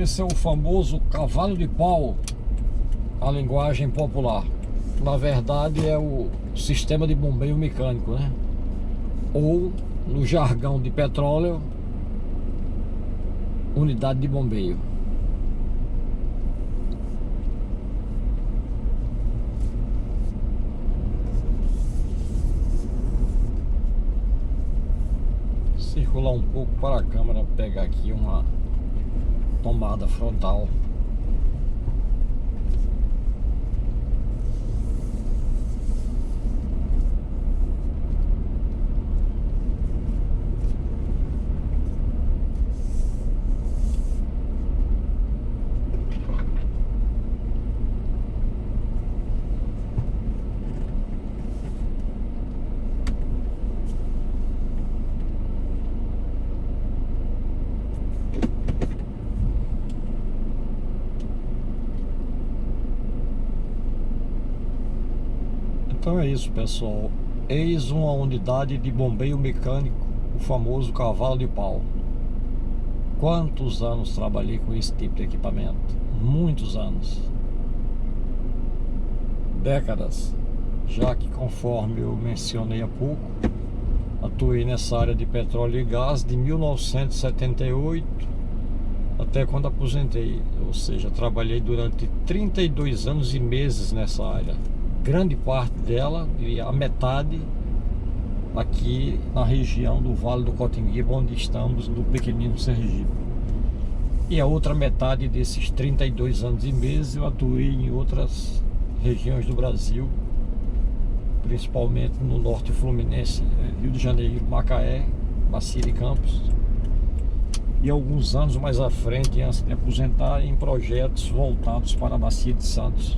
Esse é o famoso cavalo de pau, a linguagem popular. Na verdade é o sistema de bombeio mecânico, né? Ou, no jargão de petróleo, unidade de bombeio. Circular um pouco para a câmera pegar aqui uma tomada frontal. Então é isso, pessoal. Eis uma unidade de bombeio mecânico, o famoso cavalo de pau. Quantos anos trabalhei com esse tipo de equipamento? Muitos anos. Décadas. Já que, conforme eu mencionei há pouco, atuei nessa área de petróleo e gás de 1978 até quando aposentei. Ou seja, trabalhei durante 32 anos e meses nessa área. Grande parte dela, e a metade, aqui na região do Vale do Cotinguiba, onde estamos, no pequenino Sergipe. E a outra metade desses 32 anos e meses eu atuei em outras regiões do Brasil, principalmente no norte fluminense, Rio de Janeiro, Macaé, Bacia de Campos. E alguns anos mais à frente, antes de me aposentar, em projetos voltados para a Bacia de Santos,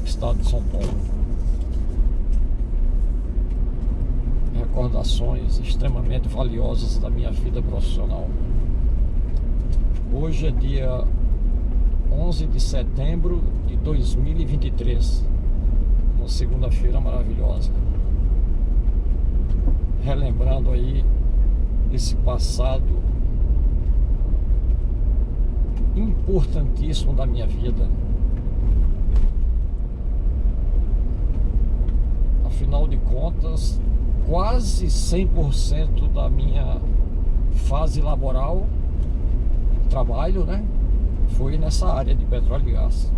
estado de São Paulo. Recordações extremamente valiosas da minha vida profissional. Hoje é dia 11 de setembro de 2023, uma segunda-feira maravilhosa. Relembrando aí esse passado importantíssimo da minha vida. Afinal de contas, quase 100% da minha fase laboral, trabalho, né, foi nessa área de petróleo e gás.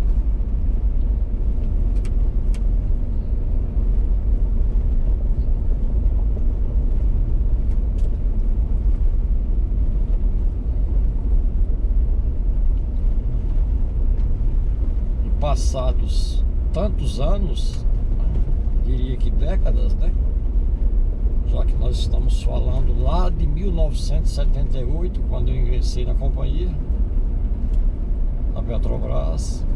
E passados tantos anos, diria que décadas, né? Já que nós estamos falando lá de 1978, quando eu ingressei na companhia, na Petrobras,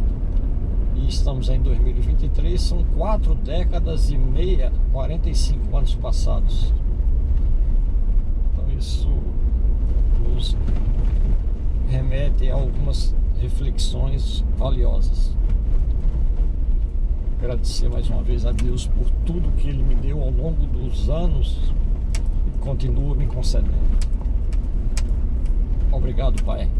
e estamos em 2023, são 4 décadas e meia, 45 anos passados. Então isso nos remete a algumas reflexões valiosas. Agradecer mais uma vez a Deus por tudo que Ele me deu ao longo dos anos e continua me concedendo. Obrigado, Pai.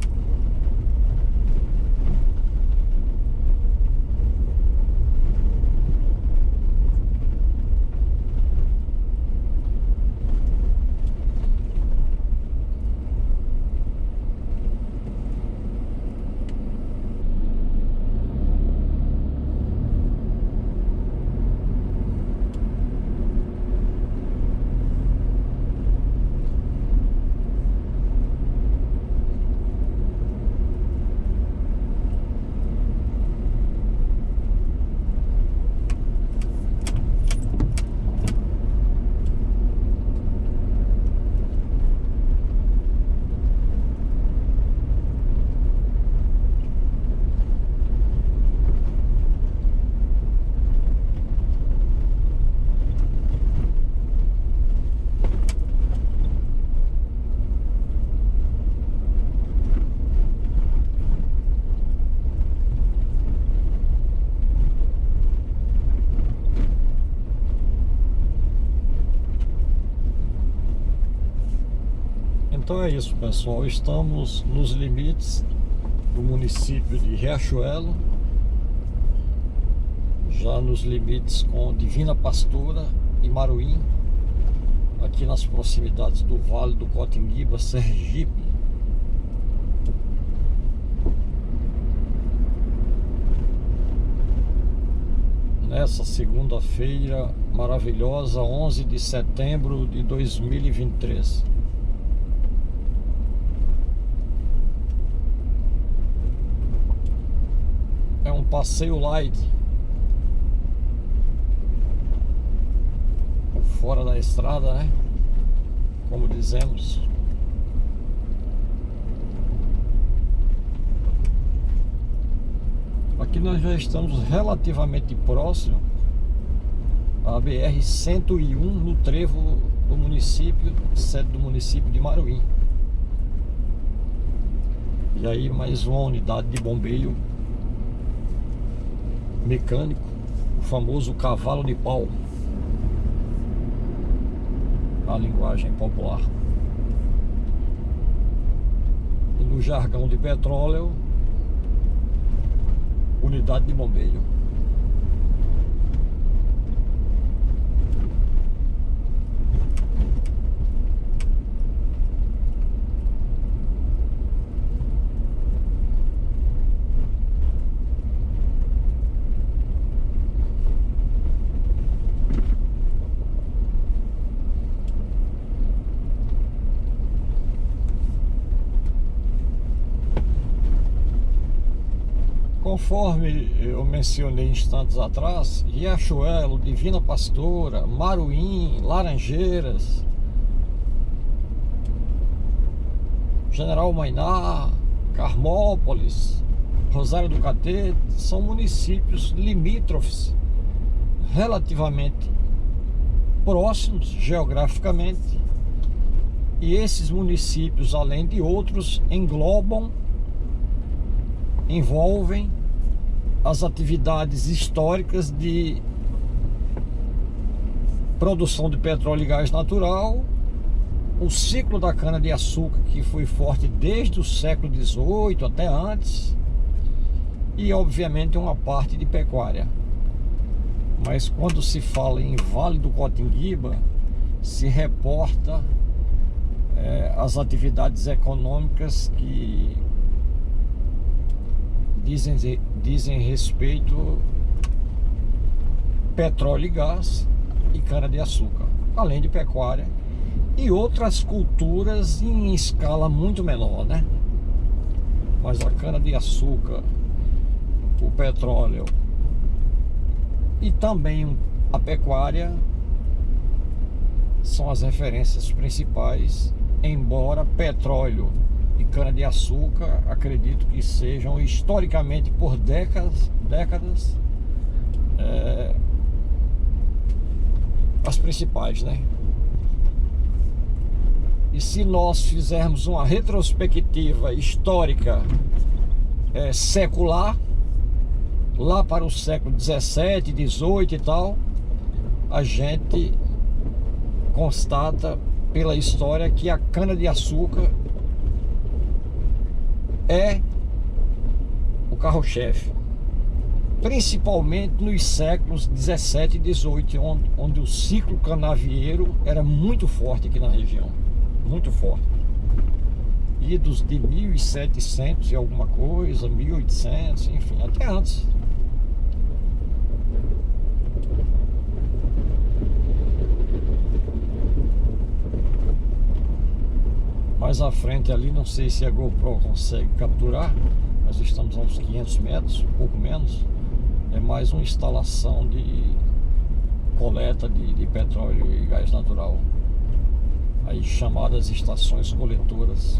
Então é isso, pessoal, estamos nos limites do município de Riachuelo, já nos limites com Divina Pastora e Maruim, aqui nas proximidades do Vale do Cotinguiba, Sergipe. Nessa segunda-feira maravilhosa, 11 de setembro de 2023. É um passeio light, fora da estrada, né? Como dizemos. Aqui nós já estamos relativamente próximo à BR-101, no trevo do município, sede do município de Maruim. E aí mais uma unidade de bombeio mecânico, o famoso cavalo de pau, na linguagem popular. E no jargão de petróleo, unidade de bombeio. Conforme eu mencionei instantes atrás, Riachuelo, Divina Pastora, Maruim, Laranjeiras, General Mainá, Carmópolis, Rosário do Catete, são municípios limítrofes, relativamente próximos geograficamente, e esses municípios, além de outros, envolvem as atividades históricas de produção de petróleo e gás natural, o ciclo da cana-de-açúcar, que foi forte desde o século XVIII até antes, e obviamente uma parte de pecuária. Mas quando se fala em Vale do Cotinguiba, se reporta as atividades econômicas que dizem respeito petróleo e gás e cana-de-açúcar, além de pecuária e outras culturas em escala muito menor, né? Mas a cana-de-açúcar, o petróleo e também a pecuária são as referências principais, embora petróleo e cana-de-açúcar acredito que sejam historicamente por décadas as principais, né? E se nós fizermos uma retrospectiva histórica secular, lá para o século 17, 18 e tal, a gente constata pela história que a cana-de-açúcar é o carro-chefe, principalmente nos séculos 17 e 18, onde o ciclo canavieiro era muito forte aqui na região, muito forte, idos de 1700 e alguma coisa, 1800, enfim, até antes. Mais à frente ali, não sei se a GoPro consegue capturar, nós estamos a uns 500 metros, pouco menos. É mais uma instalação de coleta de petróleo e gás natural, aí chamadas estações coletoras.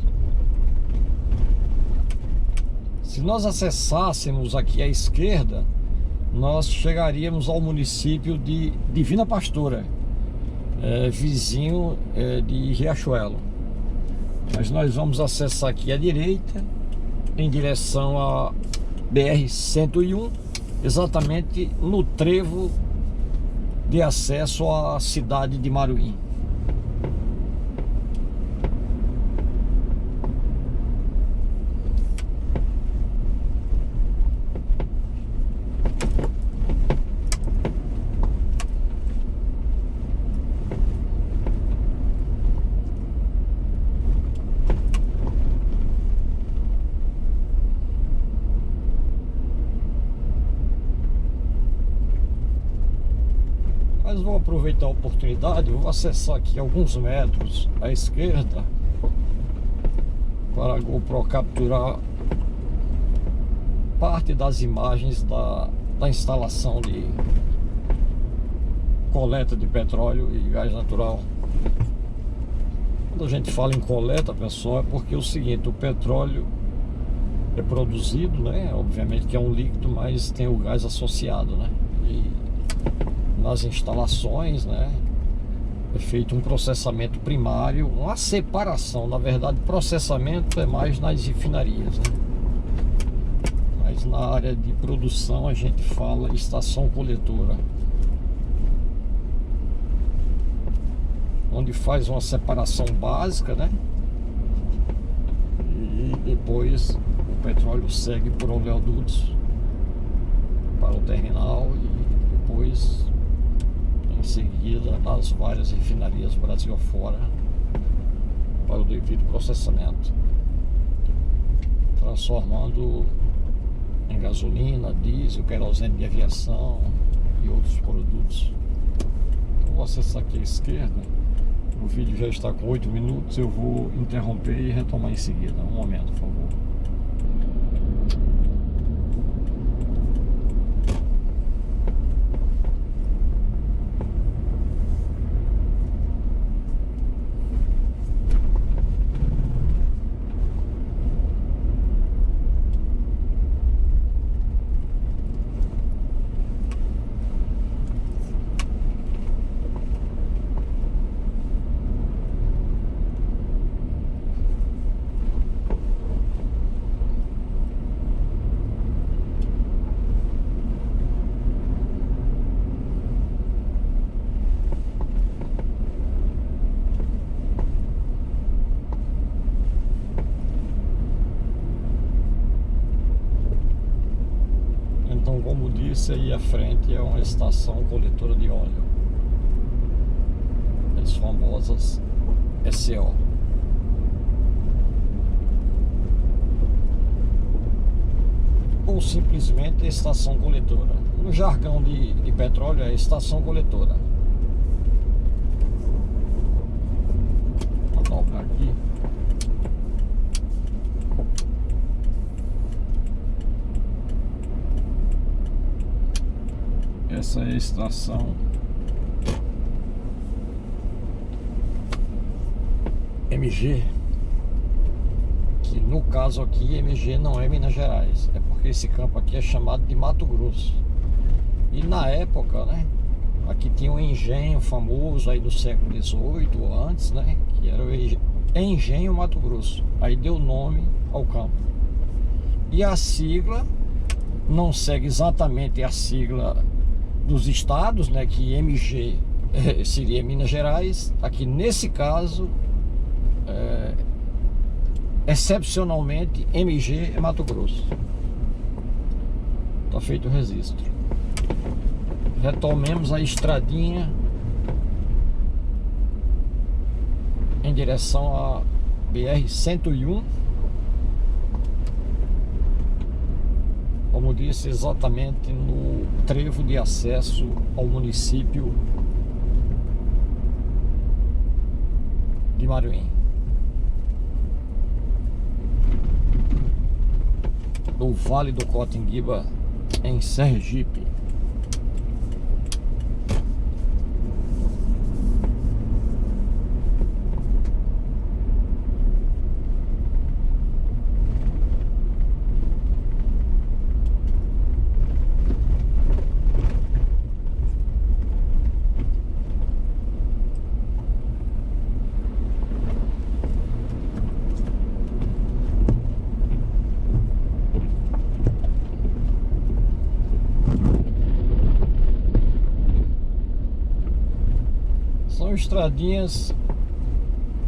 Se nós acessássemos aqui à esquerda, nós chegaríamos ao município de Divina Pastora, vizinho de Riachuelo. Mas nós vamos acessar aqui à direita, em direção a BR-101, exatamente no trevo de acesso à cidade de Maruim. Mas vou aproveitar a oportunidade, vou acessar aqui alguns metros à esquerda para a GoPro capturar parte das imagens da instalação de coleta de petróleo e gás natural. Quando a gente fala em coleta, pessoal, é porque é o seguinte: o petróleo é produzido, né? Obviamente que é um líquido, mas tem o gás associado, né? E nas instalações, né, é feito um processamento primário, uma separação. Na verdade, processamento é mais nas refinarias, né? Mas na área de produção a gente fala estação coletora, onde faz uma separação básica, né? E depois o petróleo segue por oleodutos para o terminal e depois, em seguida, nas várias refinarias Brasil afora para o devido processamento, transformando em gasolina, diesel, querosene de aviação e outros produtos. Então, vou acessar aqui à esquerda. O vídeo já está com 8 minutos, eu vou interromper e retomar em seguida. Um momento, por favor. Então, como disse, aí à frente é uma estação coletora de óleo, as famosas SO. Ou simplesmente estação coletora. No jargão de petróleo é estação coletora. Vou dobrar aqui. Essa é a estação MG, que no caso aqui MG não é Minas Gerais, é porque esse campo aqui é chamado de Mato Grosso. E na época, né, aqui tinha um engenho famoso aí do século XVIII ou antes, né, que era o Engenho Mato Grosso. Aí deu nome ao campo. E a sigla não segue exatamente a sigla dos estados, né, que MG seria Minas Gerais. Aqui nesse caso, excepcionalmente, MG é Mato Grosso. Tá feito o registro. Retomemos a estradinha em direção a BR-101. Como disse, exatamente no trevo de acesso ao município de Maruim, do Vale do Cotinguiba, em Sergipe. São estradinhas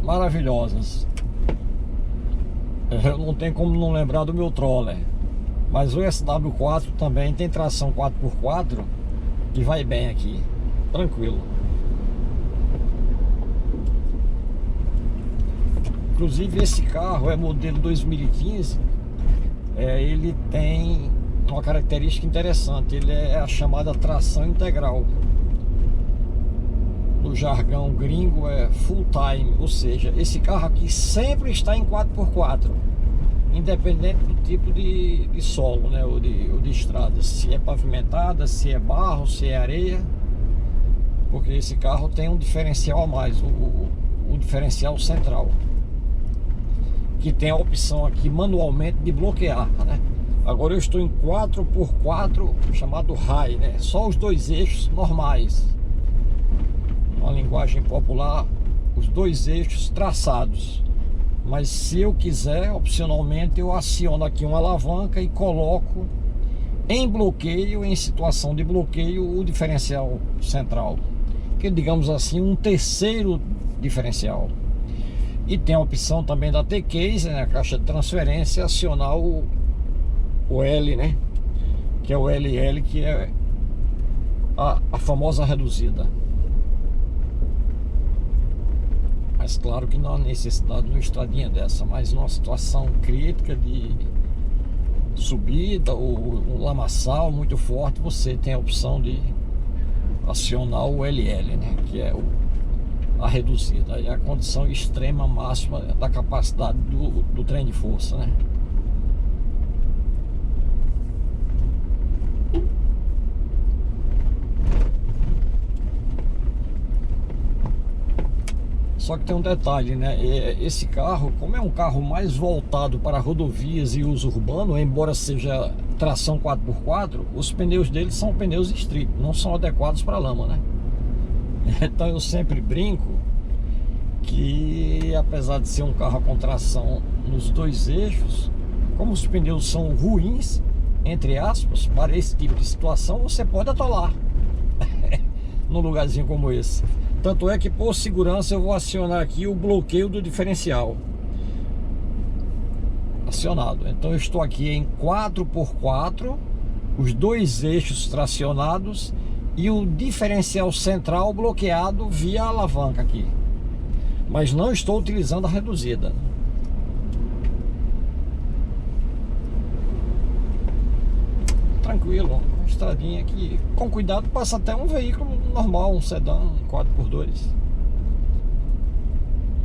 maravilhosas. Eu não tenho como não lembrar do meu Troller. Mas o SW4 também tem tração 4x4 e vai bem aqui, tranquilo. Inclusive esse carro é modelo 2015. Ele tem uma característica interessante. Ele é a chamada tração integral. do jargão gringo é full time, ou seja, esse carro aqui sempre está em 4x4, independente do tipo de solo, né, ou de estrada, se é pavimentada, se é barro, se é areia, porque esse carro tem um diferencial a mais, o diferencial central, que tem a opção aqui manualmente de bloquear, né? Agora eu estou em 4x4, chamado high, né? Só os dois eixos normais. Uma linguagem popular, os dois eixos traçados. Mas se eu quiser, opcionalmente, eu aciono aqui uma alavanca e coloco em bloqueio, em situação de bloqueio, o diferencial central, que digamos assim, um terceiro diferencial. E tem a opção também da T-Case, né, a caixa de transferência, acionar o L, né, que é o LL, que é a famosa reduzida. Mas claro que não há necessidade de uma estradinha dessa, mas numa situação crítica de subida ou um lamaçal muito forte, você tem a opção de acionar o LL, né, que é a reduzida, aí a condição extrema máxima da capacidade do trem de força, né? Só que tem um detalhe, né? Esse carro, como é um carro mais voltado para rodovias e uso urbano, embora seja tração 4x4, os pneus dele são pneus street, não são adequados para lama, né? Então eu sempre brinco que, apesar de ser um carro com tração nos dois eixos, como os pneus são ruins, entre aspas, para esse tipo de situação, você pode atolar num lugarzinho como esse. Tanto é que, por segurança, eu vou acionar aqui o bloqueio do diferencial. Acionado. Então eu estou aqui em 4x4, os dois eixos tracionados e o diferencial central bloqueado via alavanca aqui. Mas não estou utilizando a reduzida. Tranquilo, uma estradinha aqui. Com cuidado passa até um veículo normal, um sedã 4x2.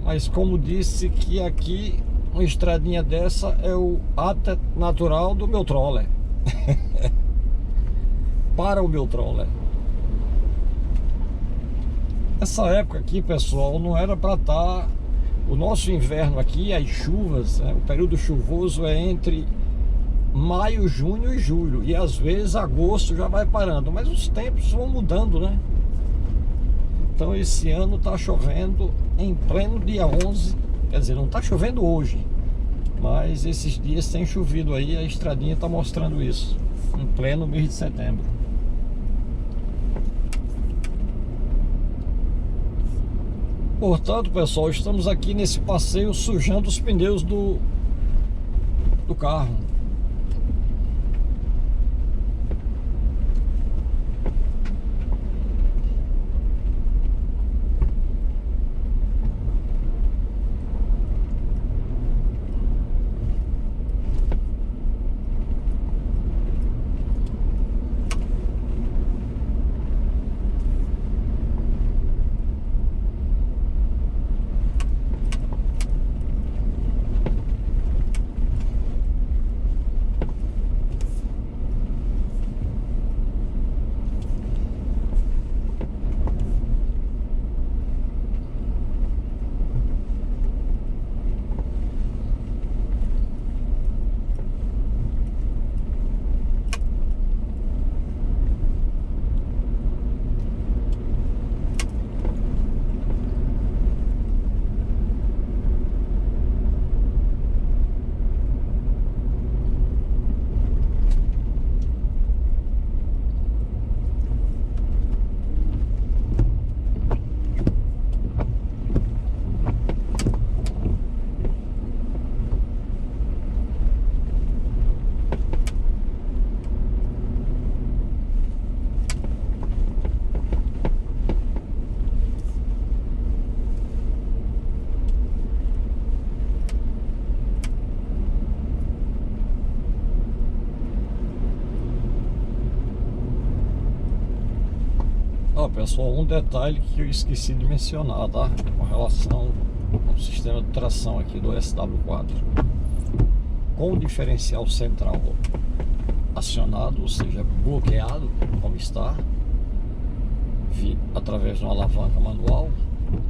Mas como disse que aqui uma estradinha dessa é o hábitat natural do meu troller. Para o meu troller. Essa época aqui, pessoal, não era para estar... O nosso inverno aqui, as chuvas, né, o período chuvoso é entre maio, junho e julho. E às vezes agosto já vai parando. Mas os tempos vão mudando, né? Então esse ano tá chovendo em pleno dia 11. Quer dizer, não tá chovendo hoje, mas esses dias tem chovido aí. A estradinha tá mostrando isso, em pleno mês de setembro. Portanto, pessoal, estamos aqui nesse passeio sujando os pneus do carro. pessoal, um detalhe que eu esqueci de mencionar, tá? Com relação ao sistema de tração aqui do SW4. Com o diferencial central acionado, ou seja, bloqueado, como está, através de uma alavanca manual,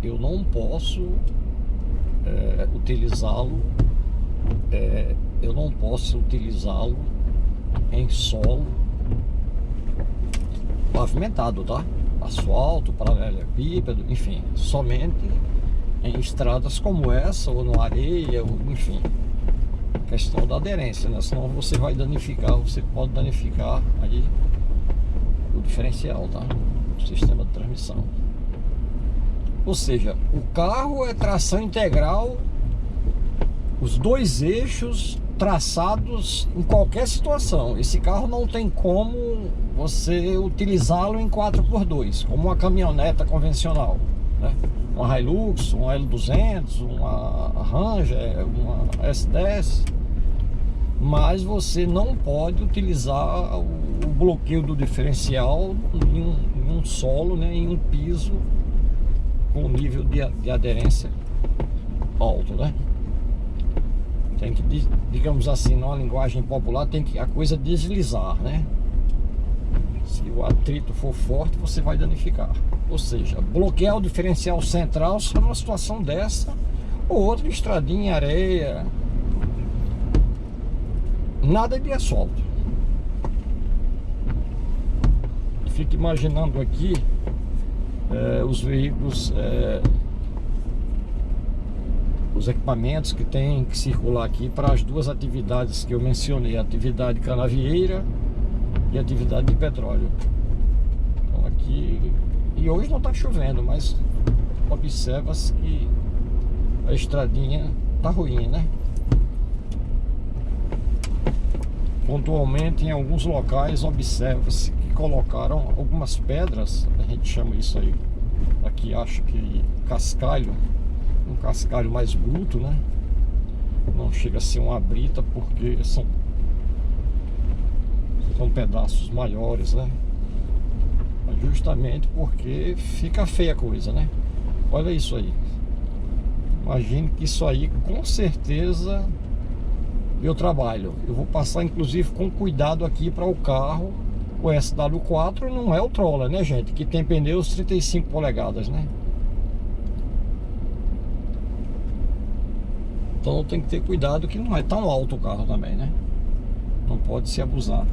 eu não posso utilizá-lo em solo pavimentado, tá? Asfalto, paralelepípedo, enfim, somente em estradas como essa, ou na areia, ou, enfim, questão da aderência, né? Senão você vai danificar, você pode danificar aí o diferencial, tá? O sistema de transmissão. Ou seja, o carro é tração integral, os dois eixos traçados em qualquer situação. Esse carro não tem como você utilizá-lo em 4x2, como uma caminhoneta convencional, né? Uma Hilux, uma L200, uma Ranger, uma S10. Mas você não pode utilizar o bloqueio do diferencial em um solo, né? Em um piso com nível de aderência alto, né? Tem que, digamos assim, numa linguagem popular, tem que a coisa deslizar, né? Se o atrito for forte, você vai danificar. Ou seja, bloquear o diferencial central só numa situação dessa, ou outra estradinha, areia, nada de asfalto. Fico imaginando aqui os veículos, os equipamentos que tem que circular aqui para as duas atividades que eu mencionei, a atividade canavieira e a atividade de petróleo. Então aqui, e hoje não está chovendo, mas observa-se que a estradinha tá ruim, né? Pontualmente em alguns locais observa-se que colocaram algumas pedras, a gente chama isso aí, aqui acho que cascalho, um cascalho mais bruto, né? Não chega a ser uma brita porque são pedaços maiores, né? Mas justamente porque fica feia a coisa, né? Olha isso aí. Imagine que isso aí com certeza eu trabalho. Eu vou passar inclusive com cuidado aqui para o carro. O SW4 não é o Troller, né, gente? Que tem pneus 35 polegadas, né? Então tem que ter cuidado que não é tão alto o carro também, né? Não pode se abusar.